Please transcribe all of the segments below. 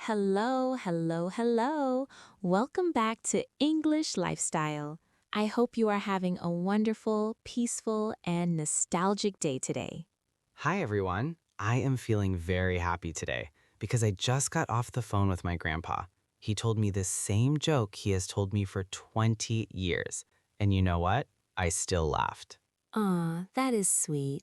Hello, hello, hello. Welcome back to English Lifestyle. I hope you are having a wonderful, peaceful, and nostalgic day today. Hi, everyone. I am feeling very happy today because I just got off the phone with my grandpa. He told me the same joke he has told me for 20 years. And you know what? I still laughed. Aw, that is sweet.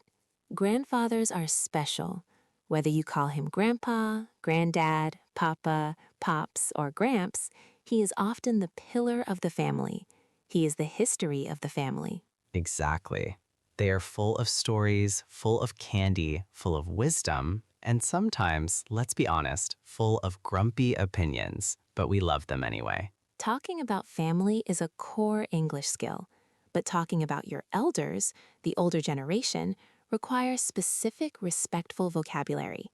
Grandfathers are special. Whether you call him Grandpa, Granddad, Papa, Pops, or Gramps, he is often the pillar of the family. He is the history of the family. Exactly. They are full of stories, full of candy, full of wisdom, and sometimes, let's be honest, full of grumpy opinions, but we love them anyway. Talking about family is a core English skill, but talking about your elders, the older generation, requires specific, respectful vocabulary.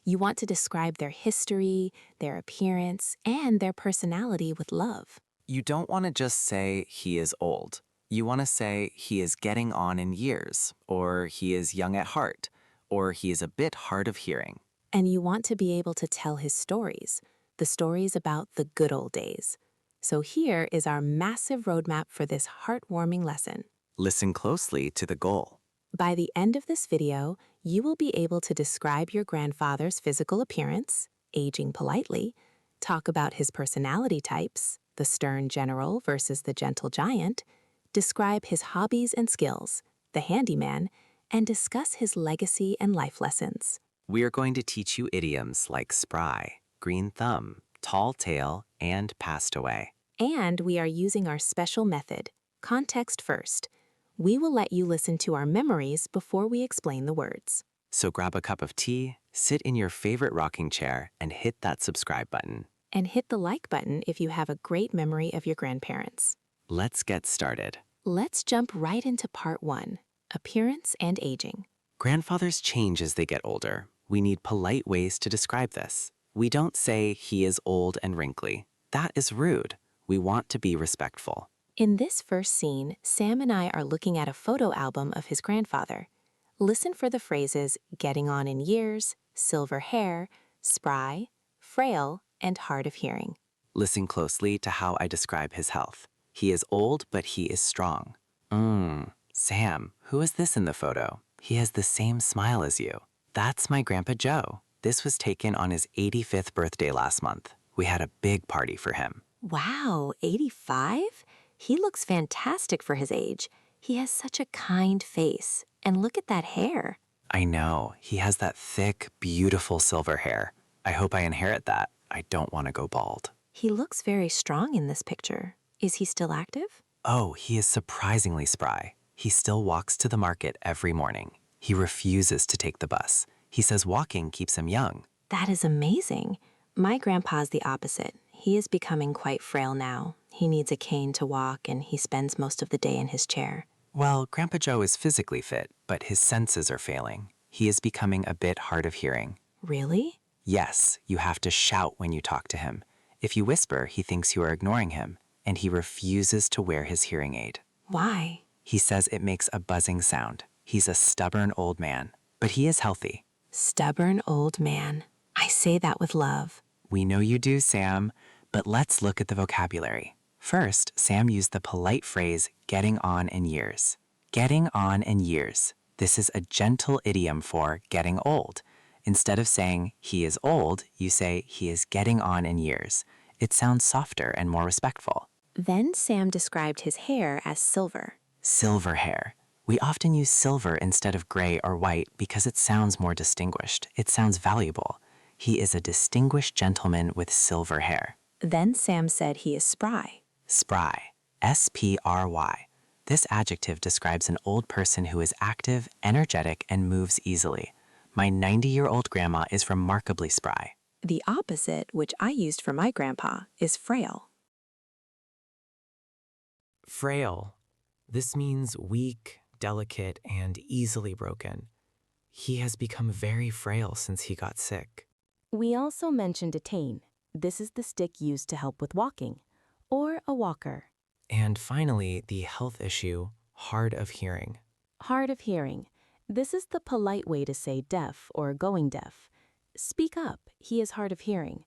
You want to describe their history, their appearance, and their personality with love. You don't want to just say he is old. You want to say he is getting on in years, or he is young at heart, or he is a bit hard of hearing. And you want to be able to tell his stories, the stories about the good old days. So here is our massive roadmap for this heartwarming lesson. Listen closely to the goal. By the end of this video, you will be able to describe your grandfather's physical appearance, aging politely, talk about his personality types, the stern general versus the gentle giant, describe his hobbies and skills, the handyman, and discuss his legacy and life lessons. We are going to teach you idioms like spry, green thumb, tall tale, and passed away. And we are using our special method, context first. We will let you listen to our memories before we explain the words. So grab a cup of tea, sit in your favorite rocking chair, and hit that subscribe button. And hit the like button if you have a great memory of your grandparents. Let's get started. Let's jump right into part 1, appearance and aging. Grandfathers change as they get older. We need polite ways to describe this. We don't say he is old and wrinkly. That is rude. We want to be respectful. In this first scene, Sam and I are looking at a photo album of his grandfather. Listen for the phrases getting on in years, silver hair, spry, frail, and hard of hearing. Listen closely to how I describe his health. He is old, but he is strong. Sam, who is this in the photo? He has the same smile as you. That's my Grandpa Joe. This was taken on his 85th birthday last month. We had a big party for him. Wow, 85? He looks fantastic for his age. He has such a kind face. And look at that hair. I know, he has that thick, beautiful silver hair. I hope I inherit that. I don't want to go bald. He looks very strong in this picture. Is he still active? Oh, he is surprisingly spry. He still walks to the market every morning. He refuses to take the bus. He says walking keeps him young. That is amazing. My grandpa's the opposite. He is becoming quite frail now. He needs a cane to walk, and he spends most of the day in his chair. Well, Grandpa Joe is physically fit, but his senses are failing. He is becoming a bit hard of hearing. Really? Yes, you have to shout when you talk to him. If you whisper, he thinks you are ignoring him, and he refuses to wear his hearing aid. Why? He says it makes a buzzing sound. He's a stubborn old man, but he is healthy. Stubborn old man. I say that with love. We know you do, Sam, but let's look at the vocabulary. First, Sam used the polite phrase, getting on in years. Getting on in years. This is a gentle idiom for getting old. Instead of saying he is old, you say he is getting on in years. It sounds softer and more respectful. Then Sam described his hair as silver. Silver hair. We often use silver instead of gray or white because it sounds more distinguished. It sounds valuable. He is a distinguished gentleman with silver hair. Then Sam said he is spry. Spry. S-P-R-Y. This adjective describes an old person who is active, energetic, and moves easily. My 90-year-old grandma is remarkably spry. The opposite, which I used for my grandpa, is frail. Frail. This means weak, delicate, and easily broken. He has become very frail since he got sick. We also mentioned a cane. This is the stick used to help with walking, or a walker. And finally, the health issue, hard of hearing. Hard of hearing. This is the polite way to say deaf or going deaf. Speak up, he is hard of hearing.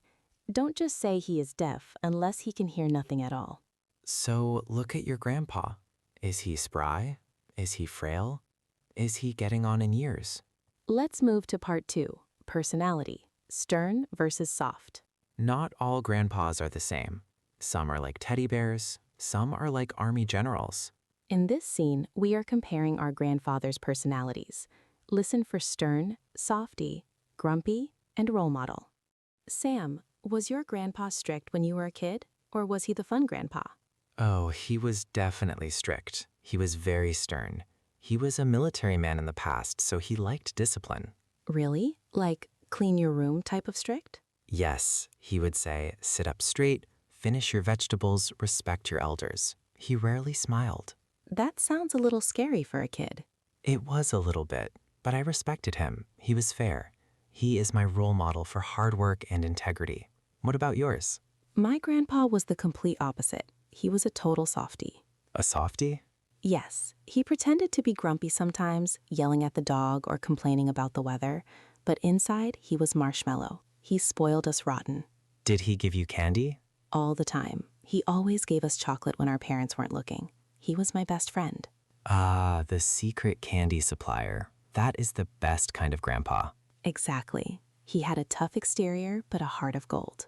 Don't just say he is deaf unless he can hear nothing at all. So look at your grandpa. Is he spry? Is he frail? Is he getting on in years? Let's move to part 2, personality, stern versus soft. Not all grandpas are the same. Some are like teddy bears, some are like army generals. In this scene, we are comparing our grandfather's personalities. Listen for stern, softy, grumpy, and role model. Sam, was your grandpa strict when you were a kid, or was he the fun grandpa? Oh, he was definitely strict. He was very stern. He was a military man in the past, so he liked discipline. Really? Like clean your room type of strict? Yes, he would say, sit up straight, finish your vegetables, respect your elders. He rarely smiled. That sounds a little scary for a kid. It was a little bit, but I respected him. He was fair. He is my role model for hard work and integrity. What about yours? My grandpa was the complete opposite. He was a total softie. A softie? Yes, he pretended to be grumpy sometimes, yelling at the dog or complaining about the weather, but inside he was marshmallow. He spoiled us rotten. Did he give you candy? All the time. He always gave us chocolate when our parents weren't looking. He was my best friend. Ah, the secret candy supplier. That is the best kind of grandpa. Exactly. He had a tough exterior, but a heart of gold.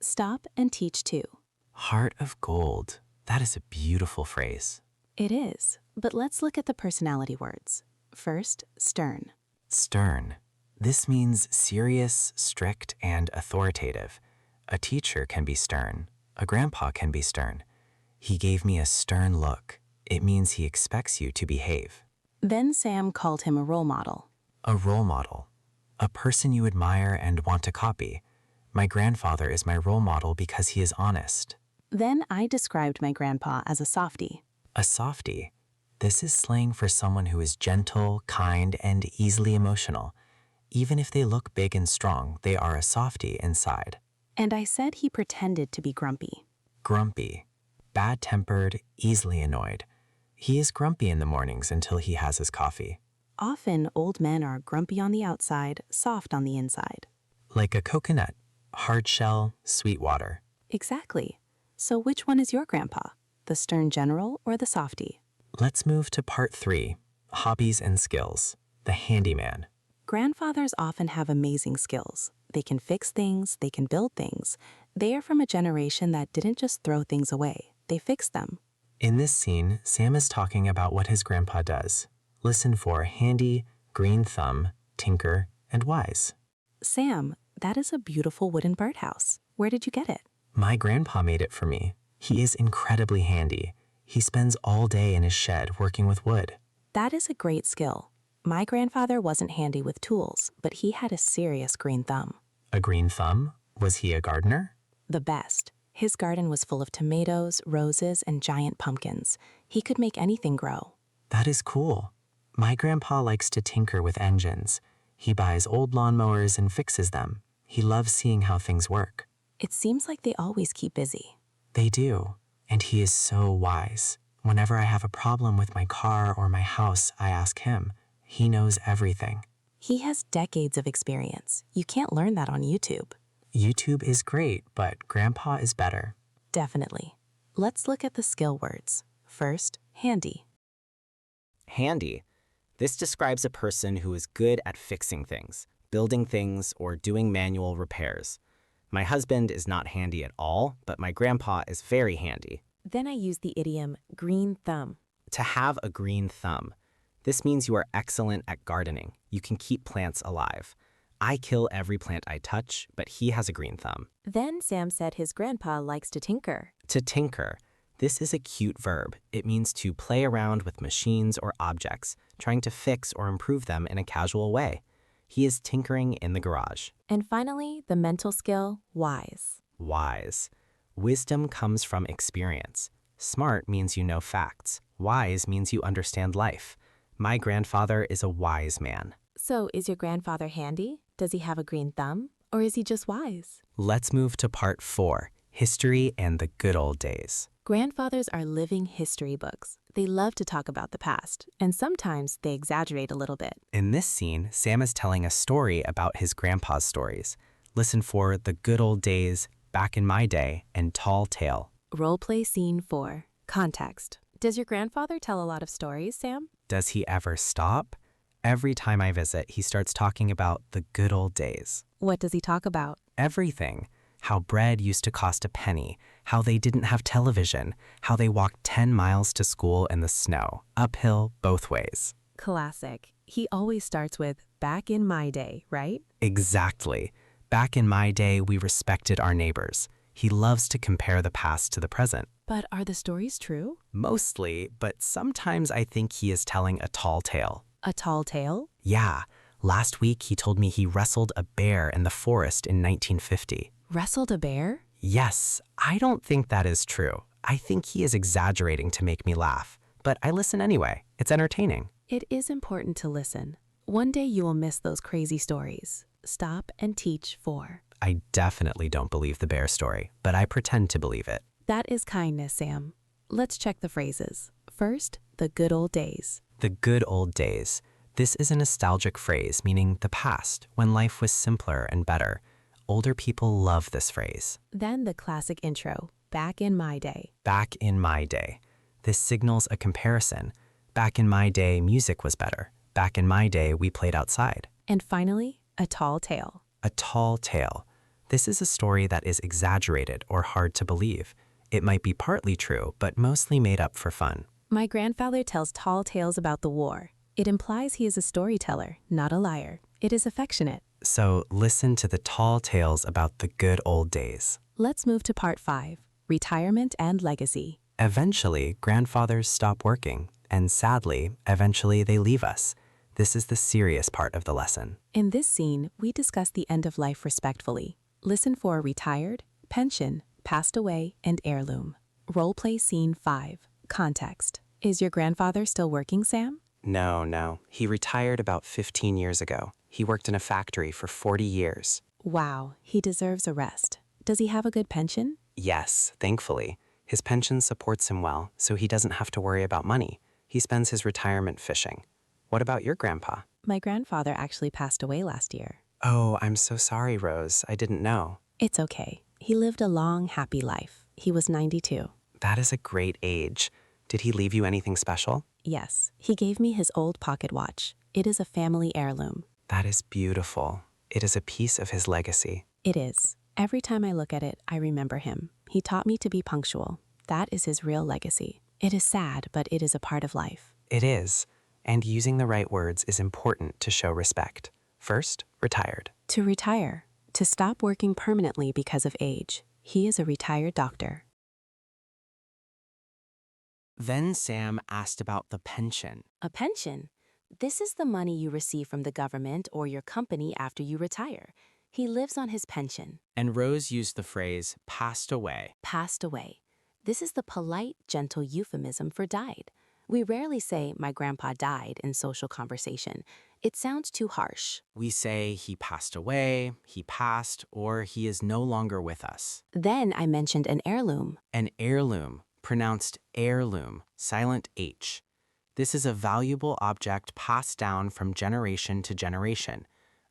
Stop and teach too. Heart of gold. That is a beautiful phrase. It is, but let's look at the personality words. First, stern. Stern. This means serious, strict, and authoritative. A teacher can be stern. A grandpa can be stern. He gave me a stern look. It means he expects you to behave. Then Sam called him a role model. A role model. A person you admire and want to copy. My grandfather is my role model because he is honest. Then I described my grandpa as a softie. A softie. This is slang for someone who is gentle, kind, and easily emotional. Even if they look big and strong, they are a softie inside. And I said he pretended to be grumpy. Grumpy. Bad-tempered, easily annoyed. He is grumpy in the mornings until he has his coffee. Often, old men are grumpy on the outside, soft on the inside. Like a coconut. Hard shell, sweet water. Exactly. So which one is your grandpa? The stern general or the softie? Let's move to part 3, hobbies and skills. The handyman. Grandfathers often have amazing skills. They can fix things, they can build things. They are from a generation that didn't just throw things away. They fixed them. In this scene, Sam is talking about what his grandpa does. Listen for handy, green thumb, tinker, and wise. Sam, that is a beautiful wooden birdhouse. Where did you get it? My grandpa made it for me. He is incredibly handy. He spends all day in his shed working with wood. That is a great skill. My grandfather wasn't handy with tools, but he had a serious green thumb. A green thumb? Was he a gardener? The best. His garden was full of tomatoes, roses, and giant pumpkins. He could make anything grow. That is cool. My grandpa likes to tinker with engines. He buys old lawnmowers and fixes them. He loves seeing how things work. It seems like they always keep busy. They do, and he is so wise. Whenever I have a problem with my car or my house, I ask him. He knows everything. He has decades of experience. You can't learn that on YouTube. YouTube is great, but Grandpa is better. Definitely. Let's look at the skill words. First, handy. Handy. This describes a person who is good at fixing things, building things, or doing manual repairs. My husband is not handy at all, but my grandpa is very handy. Then I use the idiom green thumb. To have a green thumb. This means you are excellent at gardening. You can keep plants alive. I kill every plant I touch, but he has a green thumb. Then Sam said his grandpa likes to tinker. To tinker. This is a cute verb. It means to play around with machines or objects, trying to fix or improve them in a casual way. He is tinkering in the garage. And finally, the mental skill, wise. Wise. Wisdom comes from experience. Smart means you know facts. Wise means you understand life. My grandfather is a wise man. So is your grandfather handy? Does he have a green thumb? Or is he just wise? Let's move to part 4, history and the good old days. Grandfathers are living history books. They love to talk about the past, and sometimes they exaggerate a little bit. In this scene, Sam is telling a story about his grandpa's stories. Listen for the good old days, back in my day, and tall tale. Roleplay Scene 4. Context. Does your grandfather tell a lot of stories, Sam? Does he ever stop? Every time I visit, he starts talking about the good old days. What does he talk about? Everything. How bread used to cost a penny, how they didn't have television, how they walked 10 miles to school in the snow, uphill both ways. Classic. He always starts with, back in my day, right? Exactly. Back in my day, we respected our neighbors. He loves to compare the past to the present. But are the stories true? Mostly, but sometimes I think he is telling a tall tale. A tall tale? Yeah, last week he told me he wrestled a bear in the forest in 1950. Wrestled a bear? Yes, I don't think that is true. I think he is exaggerating to make me laugh. But I listen anyway. It's entertaining. It is important to listen. One day you will miss those crazy stories. Stop and teach 4. I definitely don't believe the bear story, but I pretend to believe it. That is kindness, Sam. Let's check the phrases. First, the good old days. The good old days. This is a nostalgic phrase meaning the past, when life was simpler and better. Older people love this phrase. Then the classic intro, back in my day. Back in my day. This signals a comparison. Back in my day, music was better. Back in my day, we played outside. And finally, a tall tale. A tall tale. This is a story that is exaggerated or hard to believe. It might be partly true, but mostly made up for fun. My grandfather tells tall tales about the war. It implies he is a storyteller, not a liar. It is affectionate. So listen to the tall tales about the good old days. Let's move to part 5, retirement and legacy. Eventually, grandfathers stop working, and sadly, eventually they leave us. This is the serious part of the lesson. In this scene, we discuss the end of life respectfully. Listen for retired, pension, passed away, and heirloom. Roleplay Scene 5. Context. Is your grandfather still working, Sam? No. He retired about 15 years ago. He worked in a factory for 40 years. Wow, he deserves a rest. Does he have a good pension? Yes, thankfully. His pension supports him well, so he doesn't have to worry about money. He spends his retirement fishing. What about your grandpa? My grandfather actually passed away last year. Oh, I'm so sorry, Rose. I didn't know. It's okay. He lived a long, happy life. He was 92. That is a great age. Did he leave you anything special? Yes, he gave me his old pocket watch. It is a family heirloom. That is beautiful. It is a piece of his legacy. It is. Every time I look at it, I remember him. He taught me to be punctual. That is his real legacy. It is sad, but it is a part of life. It is. And using the right words is important to show respect. First, retired. To retire. To stop working permanently because of age. He is a retired doctor. Then Sam asked about the pension. A pension? This is the money you receive from the government or your company after you retire. He lives on his pension. And Rose used the phrase passed away. Passed away. This is the polite, gentle euphemism for died. We rarely say, my grandpa died in social conversation. It sounds too harsh. We say he passed away, he passed, or he is no longer with us. Then I mentioned an heirloom. An heirloom, pronounced heirloom, silent H. This is a valuable object passed down from generation to generation.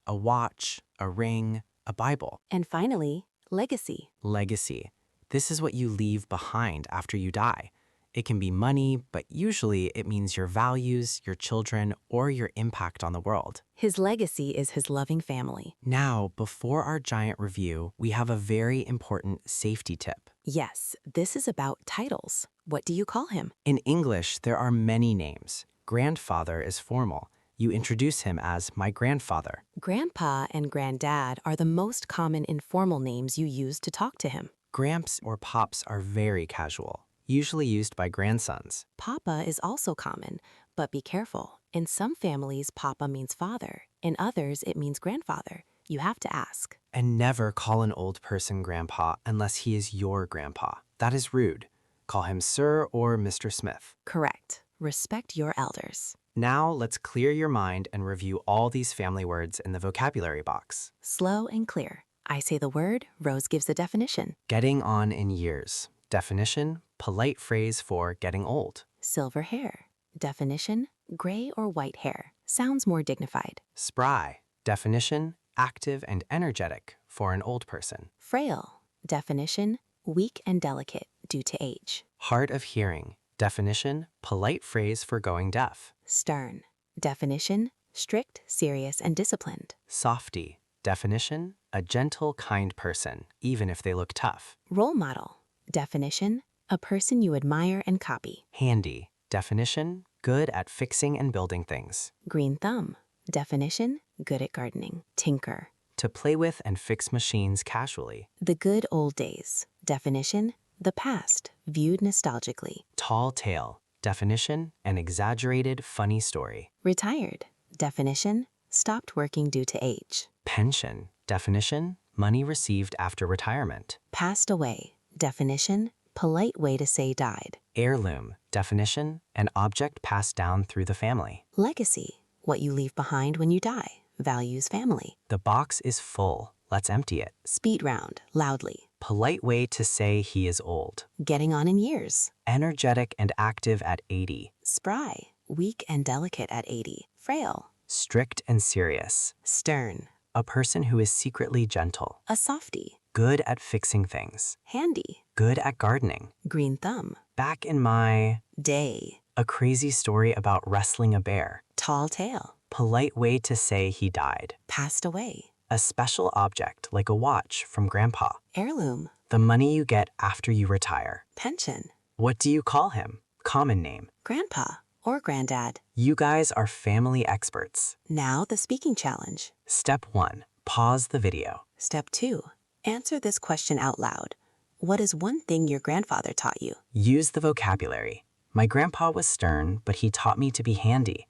A watch, a ring, a Bible. And finally, legacy. Legacy. This is what you leave behind after you die. It can be money, but usually it means your values, your children, or your impact on the world. His legacy is his loving family. Now, before our giant review, we have a very important safety tip. Yes, this is about titles. What do you call him? In English, there are many names. Grandfather is formal. You introduce him as my grandfather. Grandpa and granddad are the most common informal names you use to talk to him. Gramps or pops are very casual, usually used by grandsons. Papa is also common, but be careful. In some families, papa means father. In others, it means grandfather. You have to ask. And never call an old person grandpa unless he is your grandpa. That is rude. Call him Sir or Mr. Smith. Correct. Respect your elders. Now let's clear your mind and review all these family words in the vocabulary box. Slow and clear. I say the word, Rose gives the definition. Getting on in years. Definition, polite phrase for getting old. Silver hair. Definition, gray or white hair. Sounds more dignified. Spry. Definition, active and energetic, for an old person. Frail. Definition, weak and delicate due to age. Hard of hearing. Definition, polite phrase for going deaf. Stern. Definition, strict, serious, and disciplined. Softy. Definition, a gentle, kind person, even if they look tough. Role model. Definition, a person you admire and copy. Handy. Definition, good at fixing and building things. Green thumb. Definition, good at gardening. Tinker. To play with and fix machines casually. The good old days. Definition, the past, viewed nostalgically. Tall tale. Definition, an exaggerated, funny story. Retired. Definition, stopped working due to age. Pension. Definition, money received after retirement. Passed away. Definition, polite way to say died. Heirloom. Definition, an object passed down through the family. Legacy, what you leave behind when you die. Values family. The box is full. Let's empty it. Speed round, loudly. Polite way to say he is old. Getting on in years. Energetic and active at 80. Spry, weak and delicate at 80. Frail. Strict and serious. Stern. A person who is secretly gentle. A softie. Good at fixing things. Handy. Good at gardening. Green thumb. Back in my... Day. A crazy story about wrestling a bear. Tall tale. Polite way to say he died. Passed away. A special object like a watch from Grandpa. Heirloom. The money you get after you retire. Pension. What do you call him? Common name. Grandpa or granddad. You guys are family experts. Now the speaking challenge. Step 1. Pause the video. Step 2. Answer this question out loud. What is one thing your grandfather taught you? Use the vocabulary. My grandpa was stern, but he taught me to be handy.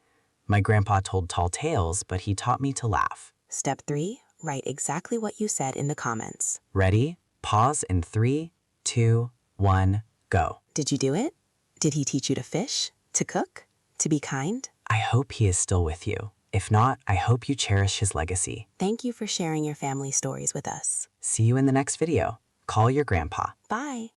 My grandpa told tall tales, but he taught me to laugh. Step 3. Write exactly what you said in the comments. Ready? Pause in 3, 2, 1, go. Did you do it? Did he teach you to fish? To cook? To be kind? I hope he is still with you. If not, I hope you cherish his legacy. Thank you for sharing your family stories with us. See you in the next video. Call your grandpa. Bye.